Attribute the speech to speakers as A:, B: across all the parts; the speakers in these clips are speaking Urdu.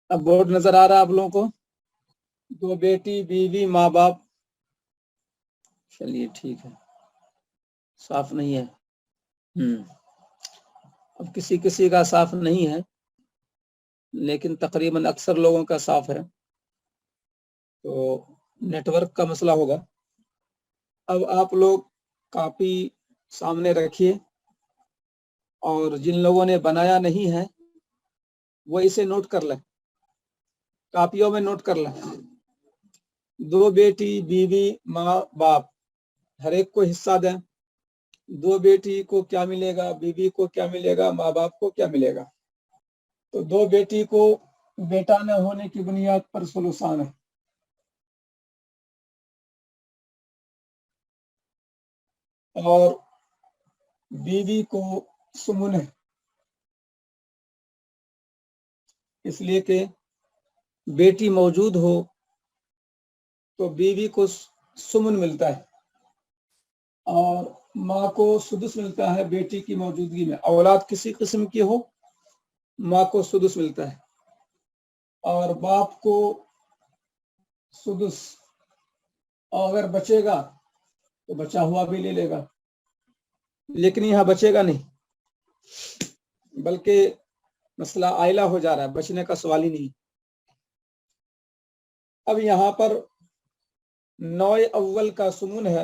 A: اب بورڈ نظر آ رہا ہے آپ لوگوں کو؟ 2 بیٹی، بیوی، ماں باپ. چلیے ٹھیک ہے، صاف نہیں ہے. اب کسی کسی کا صاف نہیں ہے، لیکن تقریباً اکثر لوگوں کا صاف ہے، تو نیٹ ورک کا مسئلہ ہوگا. اب آپ لوگ کاپی سامنے رکھیے، اور جن لوگوں نے بنایا نہیں ہے وہ اسے نوٹ کر لیں، کاپیوں میں نوٹ کر لیں. 2 بیٹی، بیوی، ماں باپ، ہر ایک کو حصہ دیں. 2 بیٹی کو کیا ملے گا، بیوی کو کیا ملے گا، ماں باپ کو کیا ملے گا؟ تو 2 بیٹی کو بیٹا نہ ہونے کی بنیاد پر ثلثان ہے، اور بیوی کو سمن ہے، اس لیے کہ بیٹی موجود ہو تو بیوی کو سمن ملتا ہے، اور ماں کو سدس ملتا ہے بیٹی کی موجودگی میں. اولاد کسی قسم کی ہو، ماں کو سدس ملتا ہے، اور باپ کو سدس، اور اگر بچے گا تو بچا ہوا بھی لے لے گا. لیکن یہاں بچے گا نہیں، بلکہ مسئلہ آئلہ ہو جا رہا ہے، بچنے کا سوال ہی نہیں. اب یہاں پر نوع اول کا سمن ہے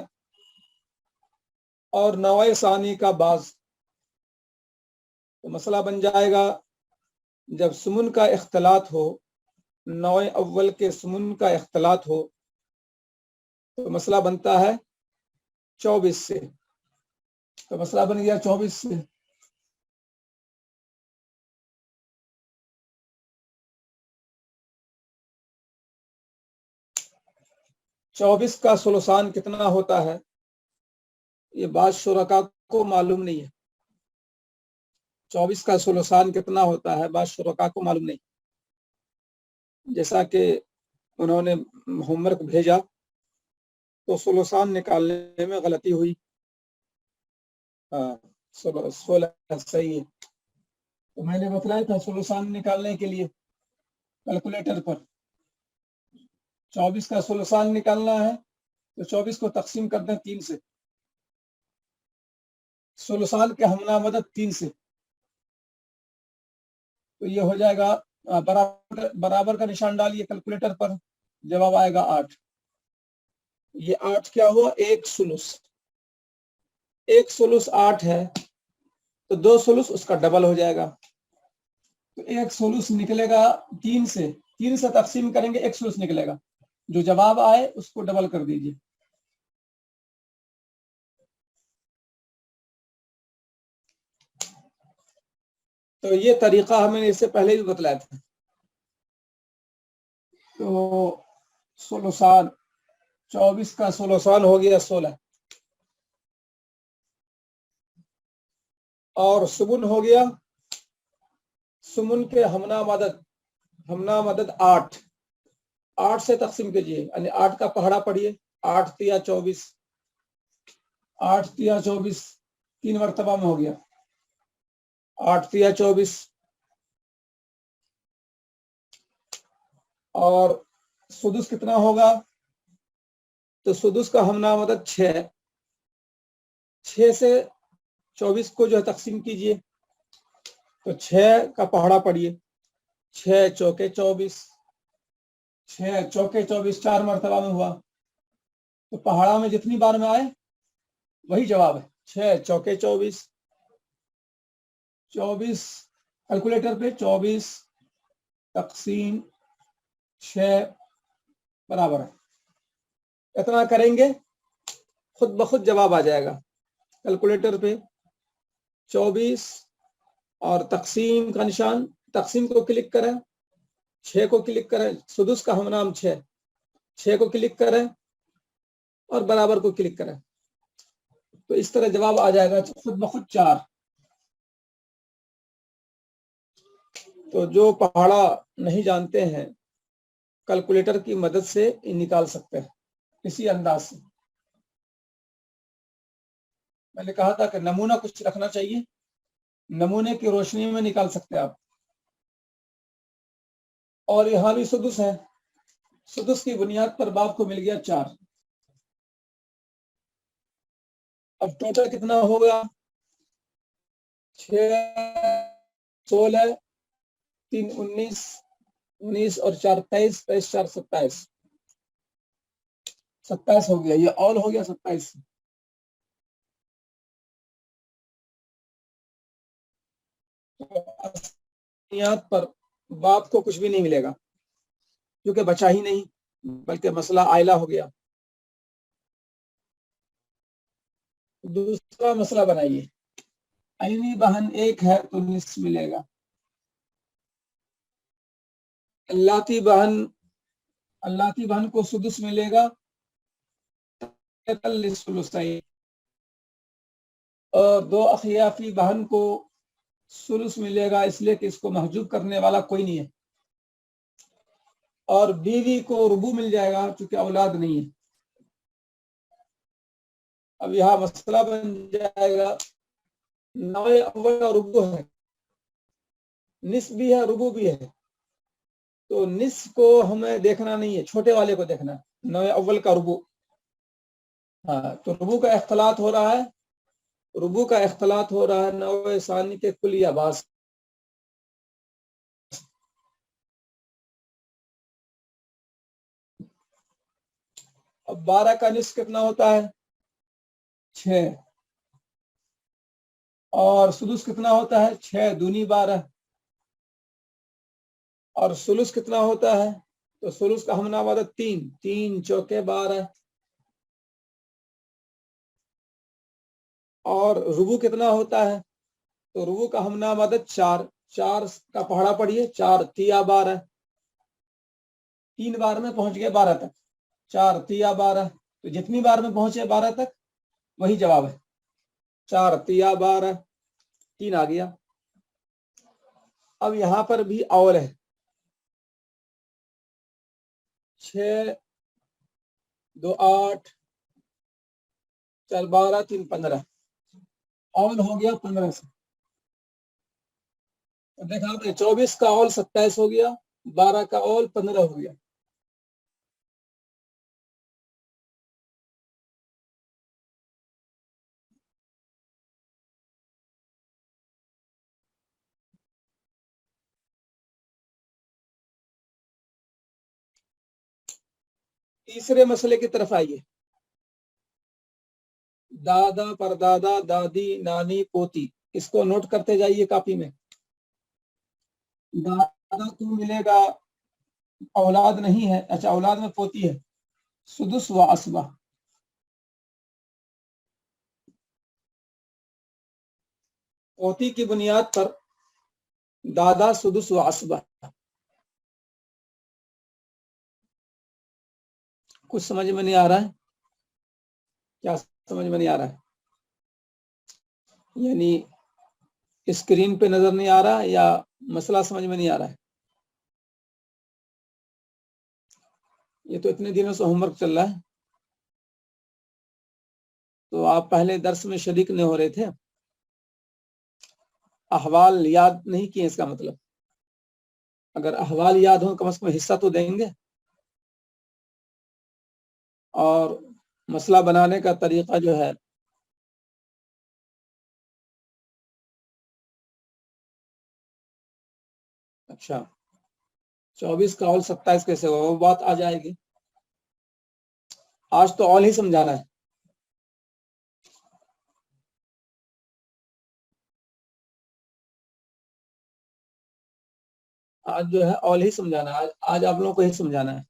A: اور نوع ثانی کا باز، تو مسئلہ بن جائے گا جب سمن کا اختلاط ہو، نوع اول کے سمن کا اختلاط ہو، تو مسئلہ بنتا ہے 24 سے. تو مسئلہ بن گیا 24 سے. چوبیس کا ثلثان کتنا ہوتا ہے یہ بعض شرکاء کو معلوم نہیں ہے. 24 کا ثلثان کتنا ہوتا ہے بعض شرکاء کو معلوم نہیں. جیسا کہ انہوں نے ہوم ورک بھیجا تو ثلثان نکالنے میں غلطی ہوئی. 16 صحیح ہے. تو میں نے بتلایا تھا ثلثان نکالنے کے لیے کیلکولیٹر پر 24 کا ثلثان نکالنا ہے تو 24 کو تقسیم کر دیں 3 سے. ثلثان کے ہمنا مدد 3 سے، تو یہ ہو جائے گا برابر کا نشان ڈالیے کیلکولیٹر پر، جواب آئے گا 8. یہ 8 کیا ہوا؟ 1 ثلث. 1 ثلث 8 ہے تو 2 ثلث اس کا ڈبل ہو جائے گا. تو 1 ثلث نکلے گا 3 سے، 3 سے تقسیم کریں گے 1 ثلث نکلے گا. جو جواب آئے اس کو ڈبل کر دیجیے. تو یہ طریقہ ہمیں اس سے پہلے بھی بتلایا تھا. تو ثلثان 24 کا ثلثان ہو گیا 16، اور سمن ہو گیا، سمن کے ہمنا مدد 8. 8 سے تقسیم کیجیے، یعنی 8 کا پہاڑا پڑھیے. 8 تیا 24، 8 تیا 24 3 مرتبہ میں ہو گیا. 8 تیا 24، اور سدس کتنا ہوگا؟ تو سدس کا ہمنا مدد 6. 6 سے 24 کو جو ہے تقسیم کیجیے، تو 6 کا پہاڑا پڑھیے. 6 چوکے 24، 6 چوکے 24 4 مرتبہ میں ہوا، تو پہاڑا میں جتنی بار میں آئے وہی جواب ہے. 6 چوکے 24، 24 کیلکولیٹر پہ 24 تقسیم 6 برابر ہے. اتنا کریں گے خود بخود جواب آ جائے گا. کیلکولیٹر پہ 24 اور تقسیم کا نشان، تقسیم کو کلک کریں، 6 کو کلک کریں، سدس کا ہمنام 6 کو کلک کریں اور برابر کو کلک کریں، تو اس طرح جواب آ جائے گا خود بخود 4. تو جو پہاڑا نہیں جانتے ہیں کیلکولیٹر کی مدد سے نکال سکتے ہیں اسی انداز سے. میں نے کہا تھا کہ نمونہ کچھ رکھنا چاہیے، نمونے کی روشنی میں نکال سکتے ہیں آپ. اور یہاں بھی سدس ہے. سدس کی بنیاد پر باپ کو مل گیا 4. اب ٹوٹل کتنا ہوگا؟ 6 16 3 19 19 اور 4 23 23 4 27 27 ہو گیا. یہ آل ہو گیا 27. بنیاد پر باپ کو کچھ بھی نہیں ملے گا کیونکہ بچا ہی نہیں، بلکہ مسئلہ عائلہ ہو گیا. دوسرا مسئلہ بنائیے. عینی بہن 1 ہے تو نصف ملے گا. اللاتی بہن کو سدس ملے گا اور 2 اخیافی بہن کو سلس ملے گا، اس لیے کہ اس کو محجوب کرنے والا کوئی نہیں ہے. اور بیوی کو ربو مل جائے گا چونکہ اولاد نہیں ہے. اب یہاں مسئلہ بن جائے گا، نوع اول کا ربو ہے، نصف بھی ہے، ربو بھی ہے. تو نصف کو ہمیں دیکھنا نہیں ہے، چھوٹے والے کو دیکھنا ہے، نوع اول کا ربو. ہاں، تو ربو کا اختلاط ہو رہا ہے، نوع ثانی کے کل یا بعض. اب 12 کا نصف کتنا ہوتا ہے؟ 6. اور سدس کتنا ہوتا ہے؟ 6 دونی 12. اور سلس کتنا ہوتا ہے؟ تو سلس کا ہمنا عدد 3 3 چوکے 12. اور ربو کتنا ہوتا ہے؟ تو ربو کا ہمنا عدد 4 4 کا پہاڑا پڑھیے، 4 تیا 12. 3 بار میں پہنچ گئے 12 تک، 4 تیا 12. تو جتنی بار میں پہنچے 12 تک وہی جواب ہے. 4 تیا 12، 3 آ گیا. اب یہاں پر بھی اول ہے، 6 2 8 4 12 3 15. اول ہو گیا 15 سے. دیکھا آپ نے 24 کا اول 27 ہو گیا، 12 کا اول 15 ہو گیا. تیسرے مسئلے کی طرف آئیے. دادا پردادا دادی نانی پوتی، اس کو نوٹ کرتے جائیے کاپی میں. دادا کو ملے گا، اولاد نہیں ہے، اچھا اولاد میں پوتی ہے، سدس و عصبہ. پوتی کی بنیاد پر دادا سدس و عصبہ. کچھ سمجھ میں نہیں آ رہا ہے؟ کیا سمجھ میں نہیں آ رہا ہے؟ یعنی اسکرین پہ نظر نہیں آ رہا یا مسئلہ سمجھ میں نہیں آ رہا ہے؟ یہ تو اتنے دنوں سے ہوم ورک چل رہا ہے، تو آپ پہلے درس میں شریک نہیں ہو رہے تھے، احوال یاد نہیں کیے. اس کا مطلب اگر احوال یاد ہوں کم از کم حصہ تو دیں گے. اور مسئلہ بنانے کا طریقہ جو ہے، اچھا 24 کا اول 27 کیسے ہوا، وہ بات آ جائے گی. آج تو اول ہی سمجھانا ہے. آج جو ہے اول ہی سمجھانا ہے، آج آپ لوگوں کو ہی سمجھانا ہے.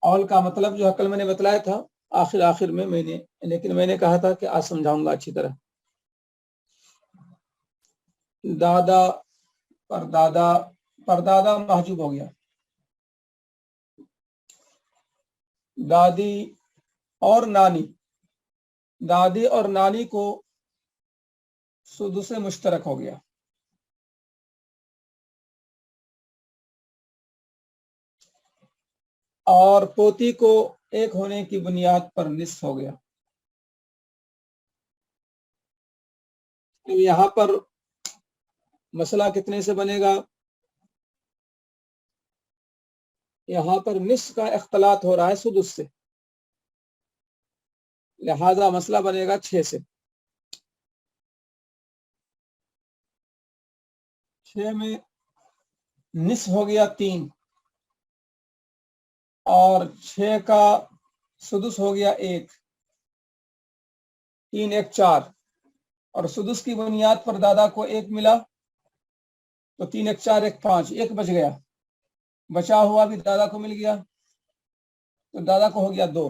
A: اول کا مطلب جو ہے کل میں نے بتلایا تھا آخر میں نے، لیکن میں نے کہا تھا کہ آج سمجھاؤں گا اچھی طرح. دادا پردادا محجوب ہو گیا. دادی اور نانی کو سدس مشترک ہو گیا. اور پوتی کو 1 ہونے کی بنیاد پر نصف ہو گیا. یہاں پر مسئلہ کتنے سے بنے گا؟ یہاں پر نصف کا اختلاط ہو رہا ہے سدس سے، لہذا مسئلہ بنے گا 6 سے۔ 6 میں نصف ہو گیا 3، اور 6 کا سدس ہو گیا 1، 3 1 4، اور سدس کی بنیاد پر دادا کو 1 ملا، تو 3 1 4 1 5، 1 بچ گیا، بچا ہوا بھی دادا کو مل گیا، تو دادا کو ہو گیا 2۔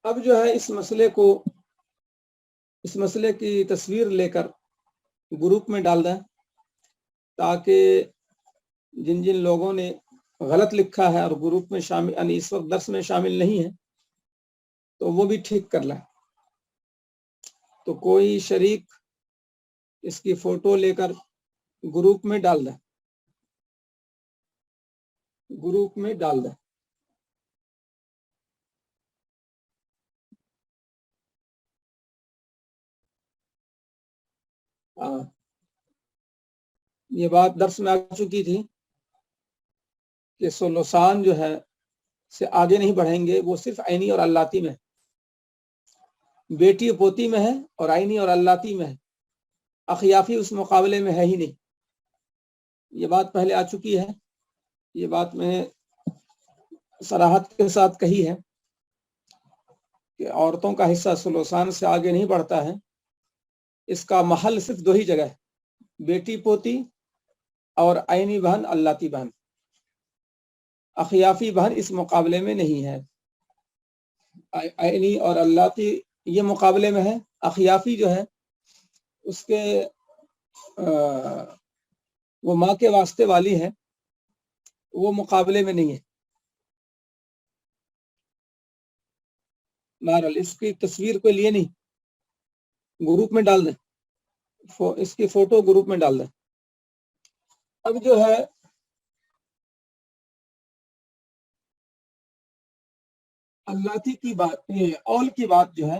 A: اب جو ہے اس مسئلے کی تصویر لے کر گروپ میں ڈال دیں، تاکہ جن لوگوں نے غلط لکھا ہے اور گروپ میں شامل، یعنی اس وقت درس میں شامل نہیں ہے، تو وہ بھی ٹھیک کر لیں۔ تو کوئی شریک اس کی فوٹو لے کر گروپ میں ڈال دیں، گروپ میں ڈال دیں۔ یہ بات درس میں آ چکی تھی کہ سلوسان جو ہے سے آگے نہیں بڑھیں گے، وہ صرف عینی اور اللاتی میں ہے، بیٹی پوتی میں ہے اور عینی اور اللاتی میں ہے، اخیافی اس مقابلے میں ہے ہی نہیں۔ یہ بات پہلے آ چکی ہے، یہ بات میں نے صراحت کے ساتھ کہی ہے کہ عورتوں کا حصہ سلوسان سے آگے نہیں بڑھتا ہے، اس کا محل صرف 2 ہی جگہ ہے، بیٹی پوتی اور عینی بہن اللاتی بہن، اخیافی بہن اس مقابلے میں نہیں ہے۔ عینی اور اللاتی یہ مقابلے میں ہے، اخیافی جو ہے اس کے وہ ماں کے واسطے والی ہے، وہ مقابلے میں نہیں ہے۔ بہرحال اس کی تصویر کو لیے نہیں، گروپ میں ڈال دیں، اس کی فوٹو گروپ میں ڈال دیں۔ اب جو ہے اللاتی کی بات، اول کی بات جو ہے،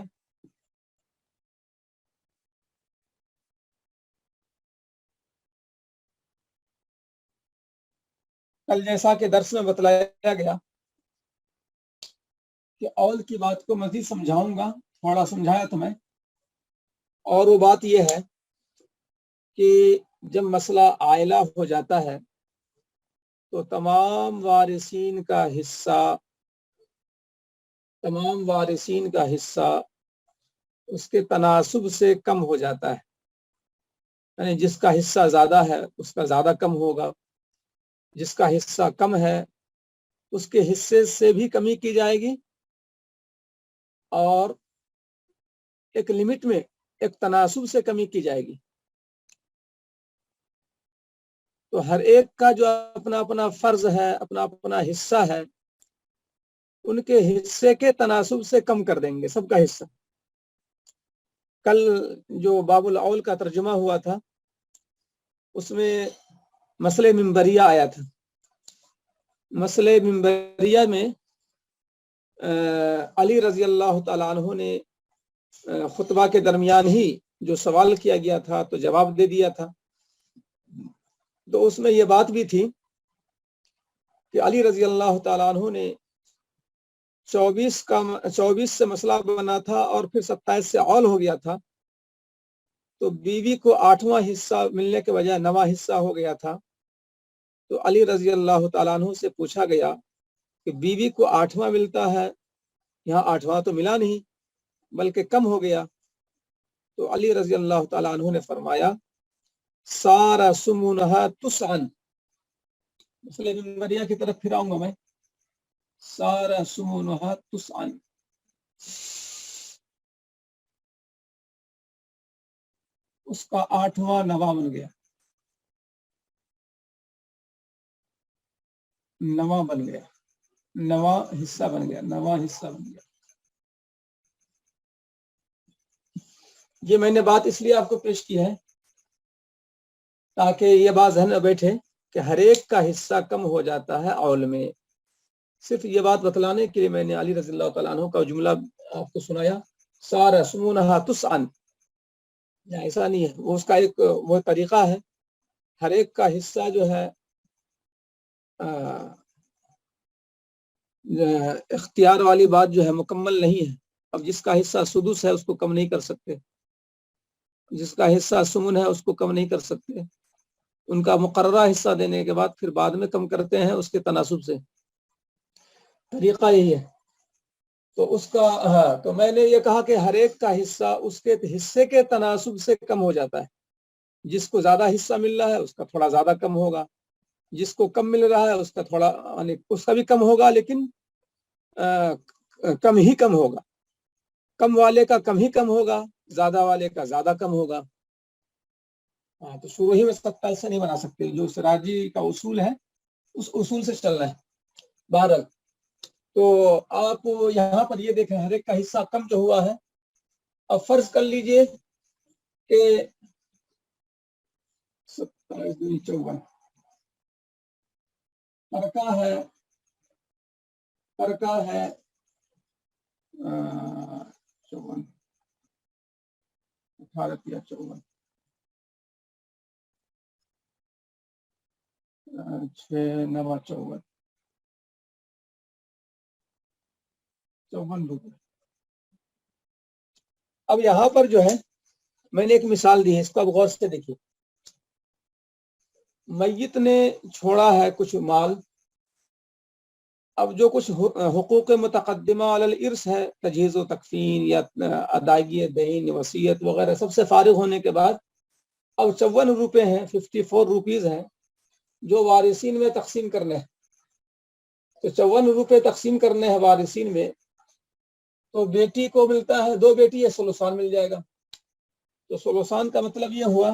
A: کل جیسا کہ درس میں بتلایا گیا کہ اول کی بات کو مزید سمجھاؤں گا، تھوڑا سمجھایا تو میں، اور وہ بات یہ ہے کہ جب مسئلہ عائلہ ہو جاتا ہے تو تمام وارثین کا حصہ اس کے تناسب سے کم ہو جاتا ہے، یعنی جس کا حصہ زیادہ ہے اس کا زیادہ کم ہوگا، جس کا حصہ کم ہے اس کے حصے سے بھی کمی کی جائے گی، اور ایک لمٹ میں، ایک تناسب سے کمی کی جائے گی۔ تو ہر ایک کا جو اپنا اپنا فرض ہے، اپنا اپنا حصہ ہے، ان کے حصے کے تناسب سے کم کر دیں گے سب کا حصہ۔ کل جو باب الاول کا ترجمہ ہوا تھا اس میں مسئلہ منبریہ آیا تھا۔ مسئلہ منبریہ میں علی رضی اللہ تعالیٰ عنہ نے خطبہ کے درمیان ہی جو سوال کیا گیا تھا تو جواب دے دیا تھا۔ تو اس میں یہ بات بھی تھی کہ علی رضی اللہ تعالیٰ عنہ نے 24 سے مسئلہ بنا تھا اور پھر 27 سے اول ہو گیا تھا، تو بیوی کو 8واں حصہ ملنے کے بجائے 9واں حصہ ہو گیا تھا۔ تو علی رضی اللہ تعالیٰ عنہ سے پوچھا گیا کہ بیوی کو 8واں ملتا ہے، یہاں 8واں تو ملا نہیں بلکہ کم ہو گیا۔ تو علی رضی اللہ تعالیٰ عنہ نے فرمایا سارا سمونہا تسعن، مسئلہ منبریہ کی طرف پھر آؤں گا میں، سارا سمونہا تسعن، اس کا 8واں 9واں بن گیا، 9واں بن گیا، 9واں حصہ بن گیا، 9واں حصہ بن گیا۔ یہ میں نے بات اس لیے آپ کو پیش کی ہے تاکہ یہ بات ذہن میں بیٹھے کہ ہر ایک کا حصہ کم ہو جاتا ہے اول میں۔ صرف یہ بات بتلانے کے لیے میں نے علی رضی اللہ تعالیٰ عنہ کا جملہ آپ کو سنایا، سارا سمونہا تسعن، ایسا نہیں ہے، وہ اس کا ایک وہ طریقہ ہے ہر ایک کا حصہ جو ہے اختیار والی بات جو ہے مکمل نہیں ہے. اب جس کا حصہ سدس ہے اس کو کم نہیں کر سکتے، جس کا حصہ سمن ہے اس کو کم نہیں کر سکتے. ان کا مقررہ حصہ دینے کے بعد پھر بعد میں کم کرتے ہیں اس کے تناسب سے. طریقہ یہی ہے. تو اس کا تو میں نے یہ کہا کہ ہر ایک کا حصہ اس کے حصے کے تناسب سے کم ہو جاتا ہے. جس کو زیادہ حصہ مل رہا ہے اس کا تھوڑا زیادہ کم ہوگا، جس کو کم مل رہا ہے اس کا تھوڑا اس کا بھی کم ہوگا، لیکن کم ہی کم ہوگا. کم والے کا کم ہی کم ہوگا، زیادہ والے کا زیادہ کم ہوگا. تو شروع ہی میں سب پیسے نہیں بنا سکتے. جو سراجی کا اصول ہے اس اصول سے چلنا ہے. بہرحال تو آپ یہاں پر یہ دیکھیں ہر ایک کا حصہ کم جو ہوا ہے. اب فرض کر لیجئے کہ 57 ترکہ ہے 54 18 یا 54 6 9 54 روپے. اب یہاں پر جو ہے میں نے ایک مثال دی ہے، اس کو اب غور سے دیکھیے. میت نے چھوڑا ہے کچھ مال. اب جو کچھ حقوق متقدمہ علی الارث ہے، تجہیز و تکفین یا ادائیگی دین، وصیت وغیرہ، سب سے فارغ ہونے کے بعد اب 54 روپے ہیں، 54 روپیز ہیں جو وارثین میں تقسیم کرنے ہیں. تو 54 روپے تقسیم کرنے ہیں وارثین میں. تو بیٹی کو ملتا ہے 2 بیٹی ہے، ثلثان مل جائے گا. تو ثلثان کا مطلب یہ ہوا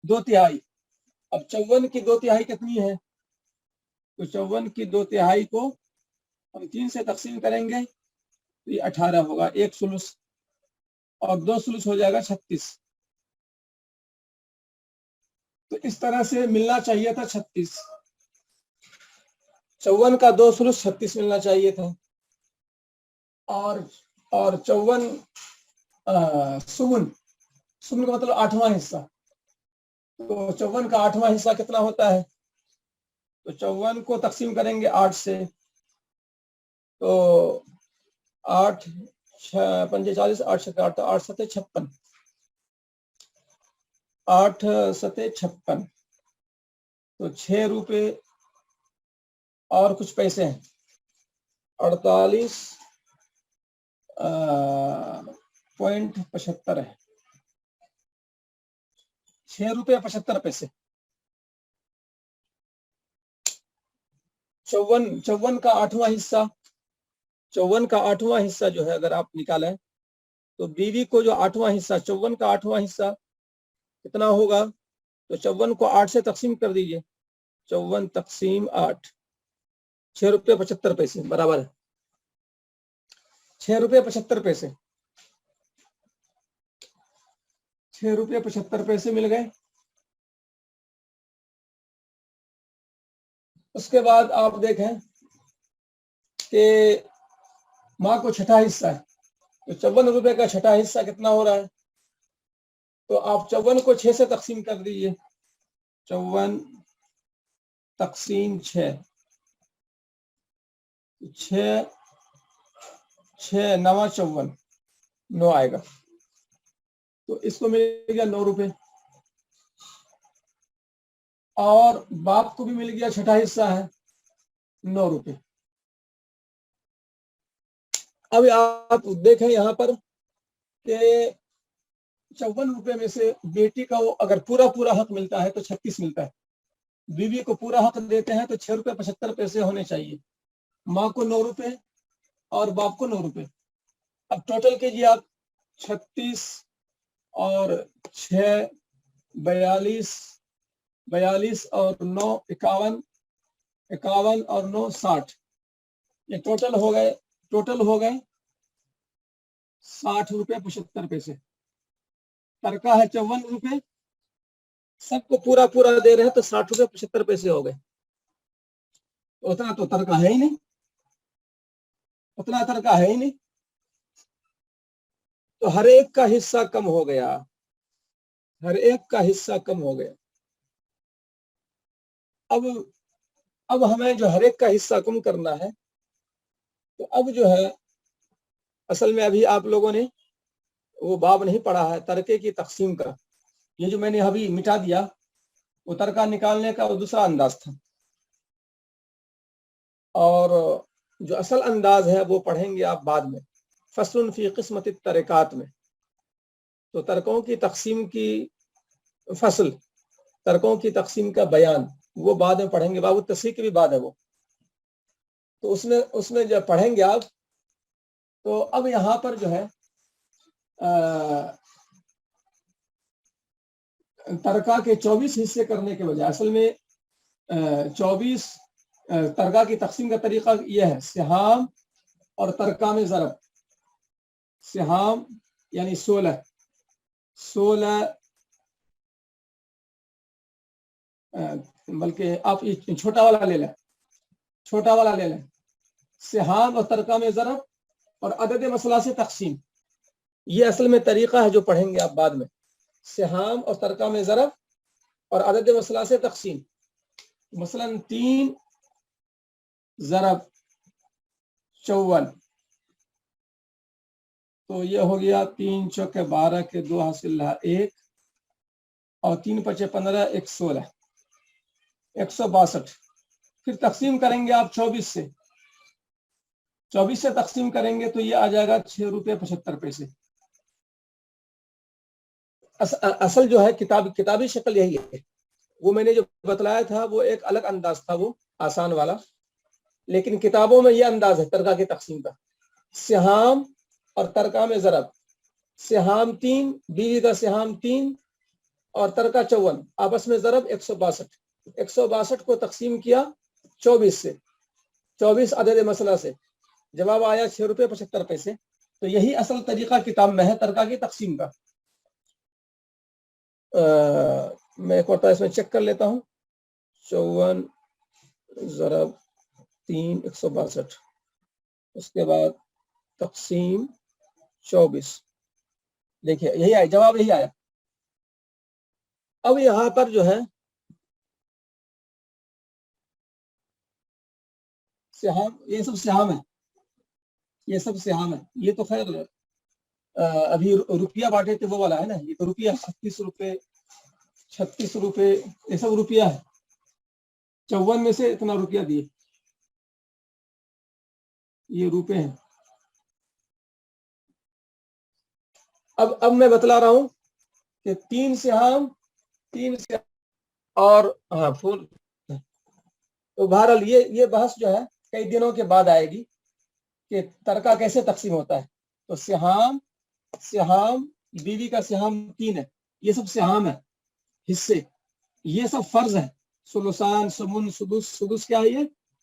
A: 2/3. اب 54 کی 2/3 کتنی ہے؟ تو 54 کی 2/3 کو ہم 3 سے تقسیم کریں گے تو یہ 18 ہوگا. 1 ثلث اور 2 ثلث ہو جائے گا 36. تو اس طرح سے ملنا چاہیے تھا 36. 54 کا 2 ثلث 36 ملنا چاہیے تھا. اور 54 سمن کا مطلب 8واں حصہ. تو 54 کا 8واں حصہ کتنا ہوتا ہے؟ تو 54 کو تقسیم کریں گے 8 سے. تو 8 5 40 8 7 8 7 56 8 7 56. تو 6 روپے اور کچھ پیسے ہیں 48.75 ہے. 6 روپے 75 پیسے. 54 کا 8واں حصہ 54 کا 8واں حصہ جو ہے اگر آپ نکالیں تو بیوی کو جو 8واں حصہ 54 کا 8واں حصہ کتنا ہوگا؟ تو 54 کو 8 سے تقسیم کر دیجئے. 54 تقسیم 8 6 روپے 75 پیسے برابر ہے 6 روپے 75 پیسے. 6 روپے 75 پیسے مل گئے. اس کے بعد آپ دیکھیں کہ ماں کو چھٹا حصہ ہے. تو 54 روپے کا چھٹا حصہ کتنا ہو رہا ہے؟ تو آپ 54 کو 6 سے تقسیم کر دیجئے. 54 تقسیم 6 6 9 54 9 آئے گا. تو اس کو مل گیا 9 روپے. اور باپ کو بھی مل گیا چھٹا حصہ ہے 9 روپے. اب آپ دیکھیں یہاں پر کہ 54 روپے میں سے بیٹی کا اگر پورا حق ملتا ہے تو 36 ملتا ہے. بیوی کو پورا حق دیتے ہیں تو 6 روپے 75 پیسے ہونے چاہیے. ماں کو 9 روپے اور باپ کو 9 روپے. اب ٹوٹل کیجیے آپ 36 اور 6 42 اور 9 51 51 اور 9 60. یہ ٹوٹل ہو گئے 60 روپے 75 پیسے. ترکہ ہے 54 روپے. سب کو پورا دے رہے ہیں تو 60 روپے 75 پیسے ہو گئے. اتنا تو ترکہ ہے ہی نہیں. تو ہر ایک کا حصہ کم ہو گیا. اب ہمیں جو ہر ایک کا حصہ کم کرنا ہے، تو اب جو ہے اصل میں ابھی آپ لوگوں نے وہ باب نہیں پڑھا ہے ترکے کی تقسیم کا. یہ جو میں نے ابھی مٹا دیا وہ ترکہ نکالنے کا وہ دوسرا انداز تھا، اور جو اصل انداز ہے وہ پڑھیں گے آپ بعد میں، فصل فی قسمت الترکات میں. تو ترکوں کی تقسیم کی فصل، ترکوں کی تقسیم کا بیان وہ بعد میں پڑھیں گے، باب التصحیح کی بھی بعد ہے وہ. تو اس میں جب پڑھیں گے آپ، تو اب یہاں پر جو ہے ترکہ کے 24 حصے کرنے کے بجائے اصل میں 24 ترکہ کی تقسیم کا طریقہ یہ ہے، سہام اور ترکہ میں ضرب. سہام یعنی 16 بلکہ آپ چھوٹا والا لے لیں، سہام اور ترکہ میں ضرب اور عدد مسئلہ سے تقسیم. یہ اصل میں طریقہ ہے جو پڑھیں گے آپ بعد میں، سہام اور ترکہ میں ضرب اور عدد مسئلہ سے تقسیم. مثلا 3 ضرب 54، تو یہ ہو گیا 3 چوکے 12 کے 2 حاصل رہا 1 اور 3 پچے 15 1 16 162. پھر تقسیم کریں گے آپ 24 سے تقسیم کریں گے تو یہ آ جائے گا 6 روپے 75 پیسے. اصل جو ہے کتابی شکل یہی ہے. وہ میں نے جو بتلایا تھا وہ ایک الگ انداز تھا، وہ آسان والا، لیکن کتابوں میں یہ انداز ہے ترکہ کی تقسیم کا. سہام اور ترکہ میں ضرب، سہام 3، بیوی کا سہام 3 اور ترکہ 54، آپس میں ضرب 162. 162 کو تقسیم کیا 24 سے، 24 عدد مسئلہ سے، جواب آیا 6 روپے 75 پیسے. تو یہی اصل طریقہ کتاب میں ہے ترکہ کی تقسیم کا. میں ایک اور اس میں چیک کر لیتا ہوں. 54 ضرب 3 162، اس کے بعد تقسیم 24. دیکھیے یہی آیا جواب، یہی آیا. اب یہاں پر جو ہے سہام، یہ سب سہام ہے، یہ تو خیر ابھی روپیہ بانٹے تھے وہ والا ہے نا. یہ تو روپیہ 36 روپے یہ سب روپیہ ہے. 54 میں سے اتنا روپیہ دیے، یہ روپے ہیں. اب میں بتلا رہا ہوں کہ 3 سہام اور پھول. تو بہرحال یہ بحث جو ہے کئی دنوں کے بعد آئے گی کہ ترکہ کیسے تقسیم ہوتا ہے. تو سہام بیوی کا سہام 3 ہے، یہ سب سہام ہے حصے. یہ سب فرض ہے، ثلثان ثمن سدس کیا ہے،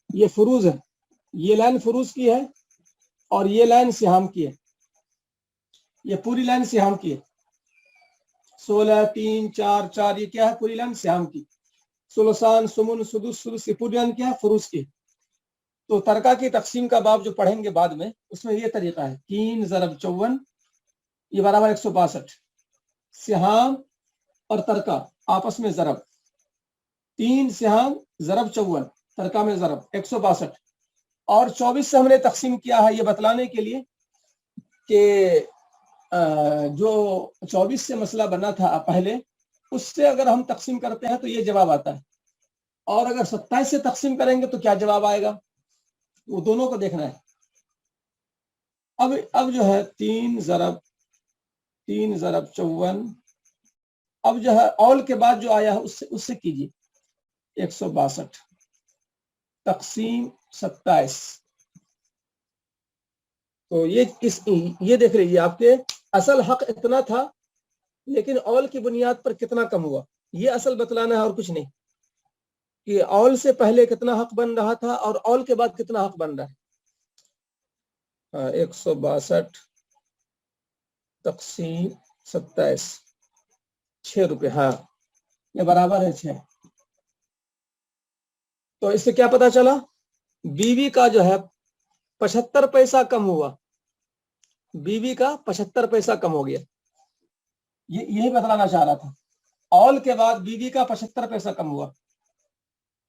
A: یہ فروض ہے. یہ لائن فروض کی ہے اور یہ لائن سہام کی ہے، یہ پوری لائن سہام کی ہے. 16 3 4 4 یہ کیا ہے، پوری لائن سہام کی. ثلثان ثمن سدس یہ پوری لائن کیا ہے، فروض کی. تو ترکہ کی تقسیم کا باب جو پڑھیں گے بعد میں، اس میں یہ طریقہ ہے 3 ضرب 54 یہ برابر 162. سہام اور ترکہ آپس میں ضرب، 3 سہام ضرب 54 ترکہ میں ضرب 162. اور 24 سے ہم نے تقسیم کیا ہے یہ بتلانے کے لیے کہ جو 24 سے مسئلہ بنا تھا پہلے، اس سے اگر ہم تقسیم کرتے ہیں تو یہ جواب آتا ہے، اور اگر 27 سے تقسیم کریں گے تو کیا جواب آئے گا، وہ دونوں کو دیکھنا ہے. اب جو ہے 3 ضرب 54، اب جو ہے اول کے بعد جو آیا ہے اس سے کیجیے 162 تقسیم 27. تو یہ دیکھ لیجیے آپ کے اصل حق اتنا تھا، لیکن اول کی بنیاد پر کتنا کم ہوا، یہ اصل بتلانا ہے اور کچھ نہیں، کہ اول سے پہلے کتنا حق بن رہا تھا اور اول کے بعد کتنا حق بن رہا ہے. 162 تقسیم 27 6 روپے، ہاں یہ برابر ہے 6. تو اس سے کیا پتا چلا، بیوی کا جو ہے 75 پیسہ کم ہوا، بیوی کا 75 پیسہ کم ہو گیا. یہی بتلانا چاہ رہا تھا، اول کے بعد بیوی کا 75 پیسہ کم ہوا.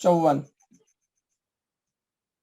A: 54।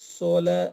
A: 16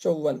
A: 54,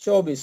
A: 24।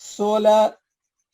A: 16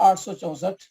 A: 864।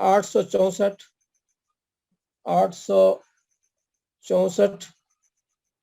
A: 864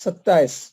A: 27,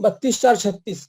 A: 32 4 36,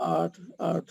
A: 8 8।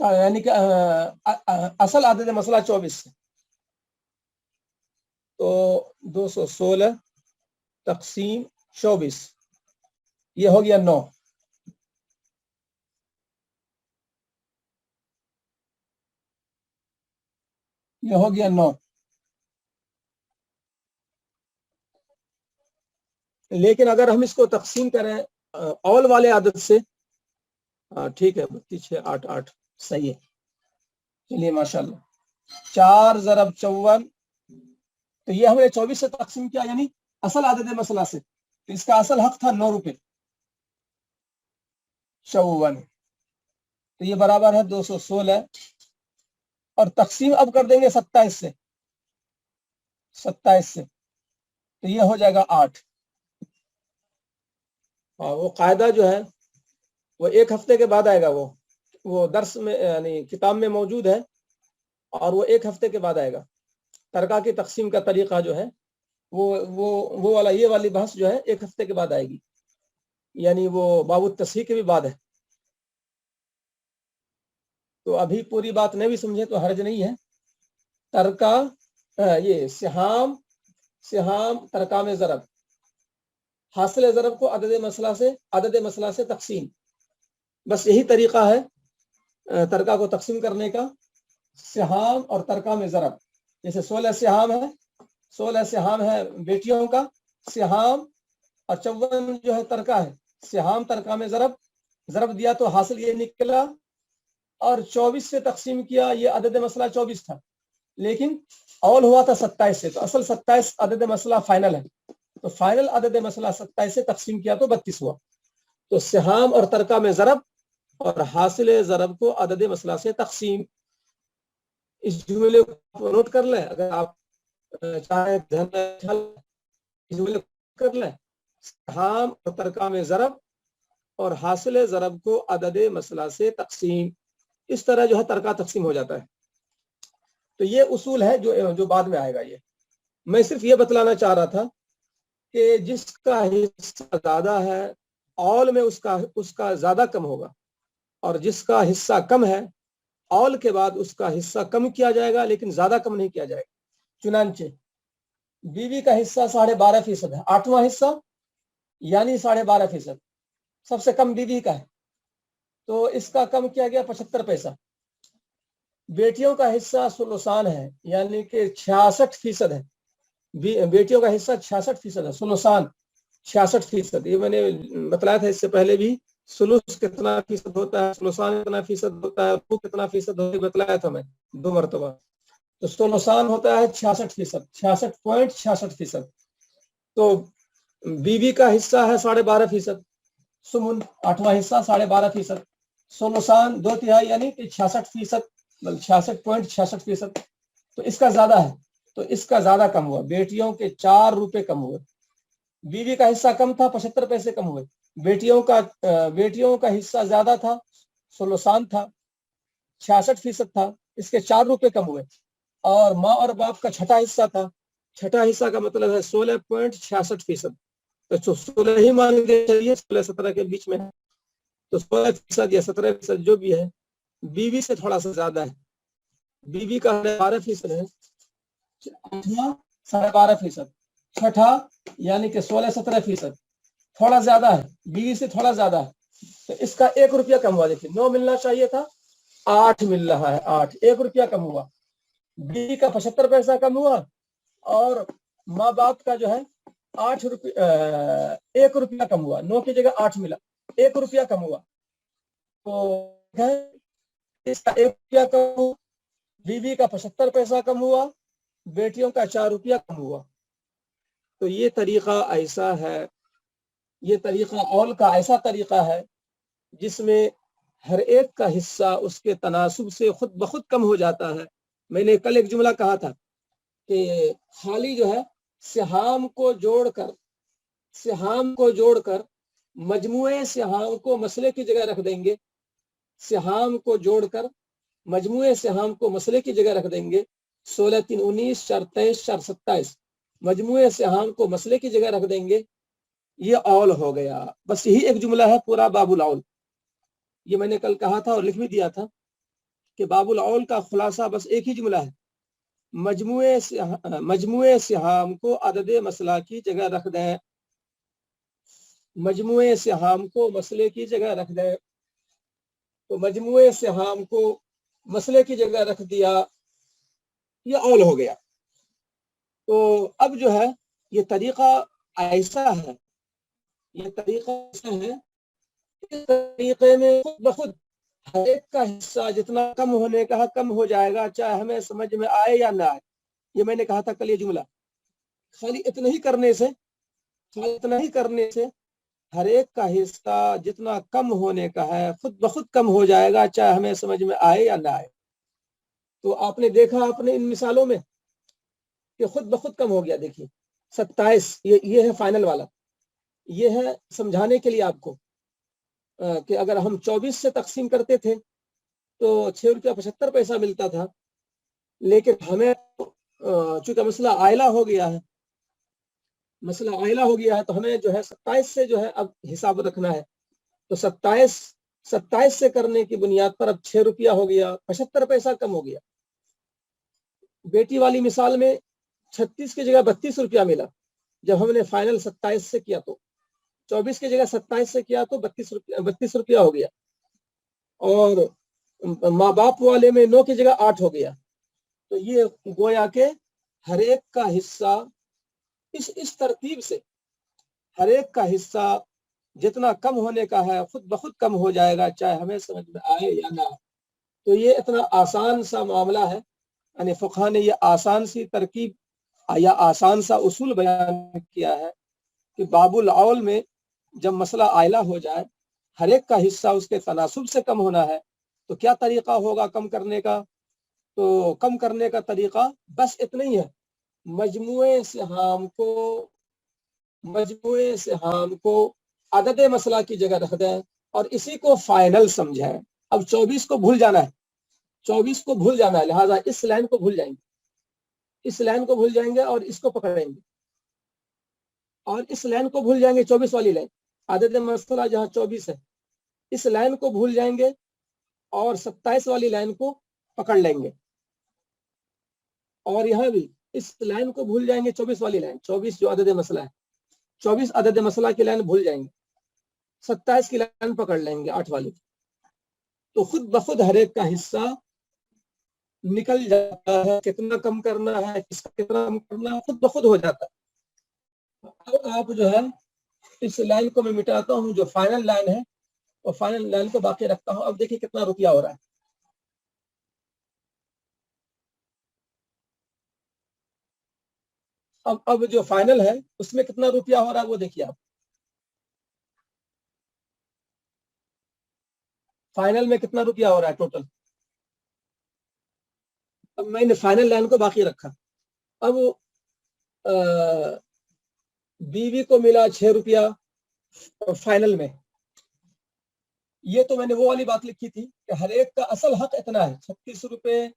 A: یعنی کہ اصل عدد مسئلہ 24 ہے، تو 216 تقسیم 24 یہ ہو گیا 9۔ یہ ہو گیا 9۔ لیکن اگر ہم اس کو تقسیم کریں اول والے عدد سے، ٹھیک ہے 32 6 8 8 صحیح ہے، چلیے ماشاءاللہ 4 ضرب 54، تو یہ ہم نے 24 سے تقسیم کیا، یعنی اصل عدد مسئلہ سے، تو اس کا اصل حق تھا 9 روپے 54، تو یہ برابر ہے 216، اور تقسیم اب کر دیں گے 27 سے، 27 سے، تو یہ ہو جائے گا 8۔ اور وہ قاعدہ جو ہے وہ 1 ہفتے کے بعد آئے گا، وہ درس میں یعنی کتاب میں موجود ہے، اور وہ 1 ہفتے کے بعد آئے گا۔ ترکہ کی تقسیم کا طریقہ جو ہے وہ والا یہ والی بحث جو ہے 1 ہفتے کے بعد آئے گی، یعنی وہ باب التصحیح کے بھی بعد ہے، تو ابھی پوری بات نہیں بھی سمجھے تو حرج نہیں ہے۔ ترکہ یہ سہام ترکہ میں ضرب، حاصل ضرب کو عدد مسئلہ سے تقسیم، بس یہی طریقہ ہے ترکہ کو تقسیم کرنے کا، سہام اور ترکہ میں ضرب۔ جیسے 16 سہام ہے بیٹیوں کا سہام، اور 54 جو ہے ترکہ ہے، سہام ترکہ میں ضرب دیا تو حاصل یہ نکلا، اور 24 سے تقسیم کیا، یہ عدد مسئلہ 24 تھا، لیکن اول ہوا تھا 27 سے، تو اصل 27 عدد مسئلہ فائنل ہے، تو فائنل عدد مسئلہ 27 سے تقسیم کیا تو 32 ہوا۔ تو سہام اور ترکہ میں ضرب اور حاصل ضرب کو عدد مسئلہ سے تقسیم، اس جملے کو نوٹ کر لیں، اگر آپ چاہیں جملے کر لیں، سہام اور ترکہ میں ضرب اور حاصل ضرب کو عدد مسئلہ سے تقسیم، اس طرح جو ہے ترکہ تقسیم ہو جاتا ہے۔ تو یہ اصول ہے جو بعد میں آئے گا۔ یہ میں صرف یہ بتلانا چاہ رہا تھا کہ جس کا حصہ زیادہ ہے اول میں اس کا زیادہ کم ہوگا، اور جس کا حصہ کم ہے اول کے بعد اس کا حصہ کم کیا جائے گا، لیکن زیادہ کم نہیں کیا جائے گا۔ چنانچہ بیوی کا حصہ 12.5% ہے، 8واں حصہ یعنی 12.5%، سب سے کم بیوی کا ہے، تو اس کا کم کیا گیا 75 پیسہ۔ بیٹیوں کا حصہ ثلثان ہے، یعنی کہ 66% ہے، بیٹیوں کا حصہ 66% ہے، ثلثان 66%۔ یہ میں نے بتلایا تھا اس سے پہلے بھی، ثلث کتنا فیصد ہوتا ہے، ثلثان کتنا فیصد ہوتا ہے، ربع کتنا فیصد ہوتا ہے، بتلایا تھا میں 2 مرتبہ۔ تو ثلثان ہوتا ہے 66%، 66.66%۔ تو بیوی کا حصہ ہے 12.5%، سمن 8واں حصہ 12.5%، ثلثان 2/3 یعنی کہ 66%، 66.66%، تو اس کا زیادہ ہے، تو اس کا زیادہ کم ہوا، بیٹیوں کے 4 روپے کم ہوئے۔ بیوی کا حصہ کم تھا، 75 پیسے کم ہوئے۔ بیٹیوں کا حصہ زیادہ تھا، ثلثان تھا، 66% تھا، اس کے 4 روپے کم ہوئے۔ اور ماں اور باپ کا چھٹا حصہ تھا، چھٹا حصہ کا مطلب ہے 16.66%، تو 16 ہی مان کے چلیے، 16-17 کے بیچ میں ہے، تو 16% یا 17% جو بھی ہے، بیوی سے تھوڑا سا زیادہ ہے۔ بیوی کا 12% ہے، 12.5%، چھٹا یعنی کہ 16-17% تھوڑا زیادہ ہے، بیوی سے تھوڑا زیادہ ہے، تو اس کا 1 روپیہ کم ہوا۔ دیکھیے 9 ملنا چاہیے تھا، 8 مل رہا ہے، 8، 1 روپیہ کم ہوا۔ بیوی کا 75 پیسہ کم ہوا، اور ماں باپ کا جو ہے 1 روپیہ کم ہوا، 9 کی جگہ 8 ملا، 1 روپیہ کم ہوا۔ تو اس کا 1 روپیہ کم ہوا، بیوی کا 75 پیسہ کم ہوا، بیٹیوں کا 4 روپیہ کم ہوا۔ تو یہ طریقہ ایسا ہے، یہ طریقہ اول کا ایسا طریقہ ہے جس میں ہر ایک کا حصہ اس کے تناسب سے خود بخود کم ہو جاتا ہے۔ میں نے کل ایک جملہ کہا تھا کہ خالی جو ہے سہام کو جوڑ کر مجموعے سہام کو مسئلے کی جگہ رکھ دیں گے، سہام کو جوڑ کر مجموعے سہام کو مسئلے کی جگہ رکھ دیں گے، 16 3 19 4 23 4 27 مجموعے سہام کو مسئلے کی جگہ رکھ دیں گے، یہ اول ہو گیا۔ بس یہی ایک جملہ ہے پورا باب الاول، یہ میں نے کل کہا تھا اور لکھ بھی دیا تھا کہ باب العول کا خلاصہ بس ایک ہی جملہ ہے، مجموعے سہام کو عدد مسئلہ کی جگہ رکھ دیں، مجموعے سہام کو مسئلے کی جگہ رکھ دیں، تو مجموعے سہام کو مسئلے کی جگہ رکھ دیا، یہ اول ہو گیا۔ تو اب جو ہے یہ طریقہ ایسا ہے، یہ طریقہ ایسا ہے، اس طریقے میں خود بخود ہر ایک کا حصہ جتنا کم ہونے کا کم ہو جائے گا، چاہے ہمیں سمجھ میں آئے یا نہ آئے۔ یہ میں نے کہا تھا کل، یہ جملہ خالی اتنا ہی کرنے سے ہر ایک کا حصہ جتنا کم ہونے کا ہے خود بخود کم ہو جائے گا، چاہے ہمیں سمجھ میں آئے یا نہ آئے۔ تو آپ نے دیکھا اپنے ان مثالوں میں کہ خود بخود کم ہو گیا۔ دیکھیے 27، یہ ہے فائنل والا، یہ ہے سمجھانے کے لیے آپ کو کہ اگر ہم 24 سے تقسیم کرتے تھے تو 6 روپیہ 75 پیسہ ملتا تھا، لیکن ہمیں چونکہ مسئلہ عائلہ ہو گیا ہے، تو ہمیں جو ہے 27 سے جو ہے اب حساب رکھنا ہے۔ تو 27 سے کرنے کی بنیاد پر اب 6 روپیہ ہو گیا، 75 پیسہ کم ہو گیا۔ بیٹی والی مثال میں 36 کی جگہ 32 روپیہ ملا جب ہم نے فائنل 27 سے کیا، تو 24 کی جگہ 27 سے کیا تو 32 روپیہ ہو گیا۔ اور ماں باپ والے میں 9 کی جگہ 8 ہو گیا۔ تو یہ گویا کہ ہر ایک کا حصہ اس ترتیب سے ہر ایک کا حصہ جتنا کم ہونے کا ہے خود بخود کم ہو جائے گا، چاہے ہمیں سمجھ میں آئے یا نہ آئے۔ تو یہ اتنا آسان سا معاملہ ہے، یعنی فقہ نے یہ آسان سی ترکیب یا آسان سا اصول بیان کیا ہے کہ باب العول میں جب مسئلہ عائلہ ہو جائے، ہر ایک کا حصہ اس کے تناسب سے کم ہونا ہے، تو کیا طریقہ ہوگا کم کرنے کا؟ تو کم کرنے کا طریقہ بس اتنا ہی ہے، مجموعے سہام کو عدد مسئلہ کی جگہ رکھ دیں اور اسی کو فائنل سمجھیں۔ اب 24 کو بھول جانا ہے، لہذا اس لائن کو بھول جائیں گے اور اس کو پکڑیں گے، اور اس لائن کو بھول جائیں گے، 24 والی لائن، عدد مسئلہ جہاں 24 ہے، اس لائن کو بھول جائیں گے اور 27 والی لائن کو پکڑ لیں گے، اور یہاں بھی اس لائن کو بھول جائیں گے، 24 والی لائن، 24 جو عدد مسئلہ ہے، 24 عدد مسئلہ کی لائن بھول جائیں گے، 27 کی لائن پکڑ لیں گے، 8 والی۔ تو خود بخود ہر ایک کا حصہ نکل جاتا ہے، کتنا کم کرنا ہے، کس کا کتنا کم کرنا ہے، خود بخود ہو جاتا ہے۔ اب آپ جو ہے اس لائن کو میں مٹاتا ہوں، جو فائنل لائن ہے اور فائنل لائن کو باقی رکھتا ہوں۔ اب دیکھیں کتنا روپیہ ہو رہا ہے۔ اب جو فائنل ہے اس میں کتنا روپیہ ہو رہا ہے وہ دیکھیے آپ۔ فائنل میں کتنا روپیہ ہو رہا ہے ٹوٹل؟ اب میں نے فائنل لائن کو باقی رکھا۔ اب بیوی کو ملا 6 روپیہ فائنل میں، یہ تو میں نے وہ والی بات لکھی تھی کہ ہر ایک کا اصل حق اتنا ہے، 36 روپے،